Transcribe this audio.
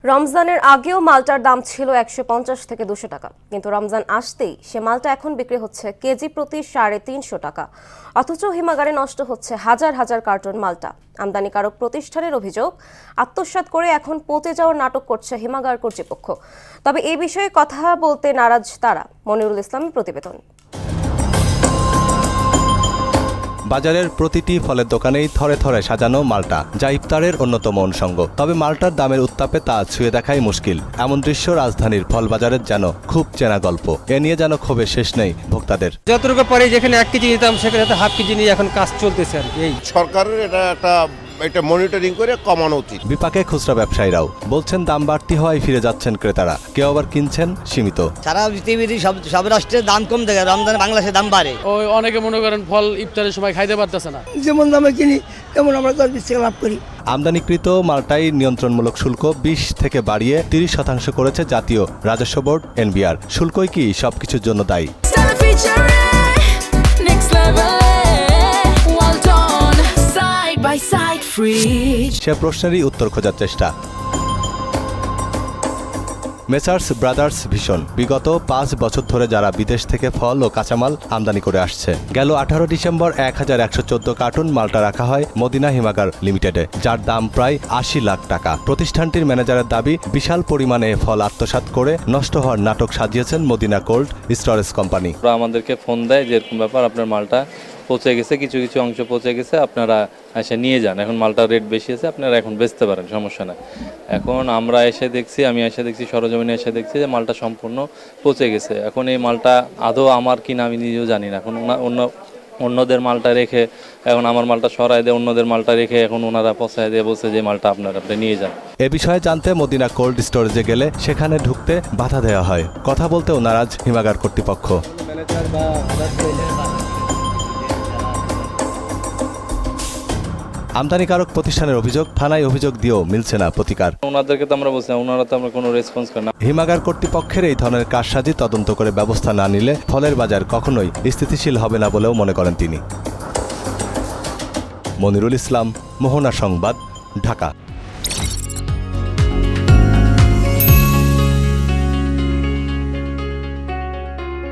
রমজানের আগেও মালটার দাম ছিল 150 থেকে 200 টাকা, কিন্তু রমজান আসতেই সে মালটা এখন বিক্রি হচ্ছে কেজি প্রতি 350 টাকা। অথচ হিমাগারে নষ্ট হচ্ছে হাজার হাজার কার্টন মালটা। আমদানিকারক প্রতিষ্ঠানের অভিযোগ, আত্মসাৎ করে এখন পচে যাওয়ার নাটক করছে হিমাগার কর্তৃপক্ষ। তবে এই বিষয়ে কথা বলতে নারাজ তারা। মনিরুল ইসলামের প্রতিবেদন। বাজারের প্রতিটি ফলের দোকানেই থরে থরে সাজানো মালটা, যা ইফতারের অন্যতম অনুষঙ্গ। তবে মালটার দামের উত্তাপে তা ছুঁয়ে দেখাই মুশকিল। এমন দৃশ্য রাজধানীর ফল বাজারের যেন খুব চেনা গল্প। এ নিয়ে যেন ক্ষোভের শেষ নেই ভোক্তাদের। যতটুকু পরে যেখানে 1 কেজি নিতাম সেখানে হাফ কেজি নিয়ে এখন কাজ চলতেছে আর কি। সরকারের এটা মনিটরিং করে কমানো উচিত। বিপাকে খুচরা ব্যবসায়ীরাও বলছেন, দাম বাড়তি হওয়ায় ফিরে যাচ্ছেন ক্রেতারা, কেউ আবার কিনছেন সীমিত। সারা পৃথিবীর সব রাষ্ট্রের দাম কম থাকে, রমজানে বাংলাদেশের দাম বাড়ে। অনেকে মনে করেন ফল ইফতারের সময় খাইতে পারতেছে না। যেমন দামে কিনি তেমন আমরা 10-20 টাকা লাভ করি। আমদানিকৃত মালটাই নিয়ন্ত্রণমূলক শুল্ক 20 থেকে বাড়িয়ে 30% করেছে জাতীয় রাজস্ব বোর্ড এনবিআর। শুল্কই কি সবকিছুর জন্য দায়ী? সে প্রশ্নেরই উত্তর খোঁজার চেষ্টা। মেসার্স ব্রাদার্স ভিশন বিগত 5 বছর ধরে যারা বিদেশ থেকে ফল ও কাঁচামাল আমদানি করে আসছে। গেল 18 ডিসেম্বর 1114 কার্টুন মালটা রাখা হয় মদিনা হিমাগার লিমিটেডে, যার দাম প্রায় 80 লাখ টাকা। প্রতিষ্ঠানটির ম্যানেজারের দাবি, বিশাল পরিমাণে ফল আত্মসাৎ করে নষ্ট হওয়ার নাটক সাজিয়েছেন মদিনা কোল্ড স্টোরেজ কোম্পানি। আমাদেরকে ফোন দেয় যে এরকম ব্যাপার, আপনার মালটা পচে গেছে, কিছু কিছু অংশ পচে গেছে, আপনারা এসে নিয়ে যান, এখন মালটার রেট বেশি আছে, আপনারা এখন বেচতে পারেন, সমস্যা না। এখন আমি এসে দেখছি সরজমিনে এসে দেখছি যে মালটা সম্পূর্ণ পচে গেছে। এখন এই মালটা আদৌ আমার কিনা আমি নিজেও জানি না। এখন অন্যদের মালটা রেখে, এখন আমার মালটা সরায় দিয়ে অন্যদের মালটা রেখে এখন ওনারা পচায় দিয়ে বলছে যে মালটা আপনি নিয়ে যান। এ বিষয়ে জানতে মদিনা কোল্ড স্টোরেজে গেলে সেখানে ঢুকতে বাধা দেওয়া হয়। কথা বলতেও নারাজ হিমাগার কর্তৃপক্ষ। আমদানিকারক প্রতিষ্ঠানের অভিযোগ, থানায় অভিযোগ দিয়েও মিলছে না প্রতিকার। ওনাদেরকে তো আমরা বলছি, ওনারা তো আমরা কোনো রেসপন্স করি না। হিমাগার কর্তৃপক্ষের এই ধরনের কারসাজি তদন্ত করে ব্যবস্থা না নিলে ফলের বাজার কখনোই স্থিতিশীল হবে না বলেও মনে করেন তিনি। মনিরুল ইসলাম, মোহনা সংবাদ, ঢাকা।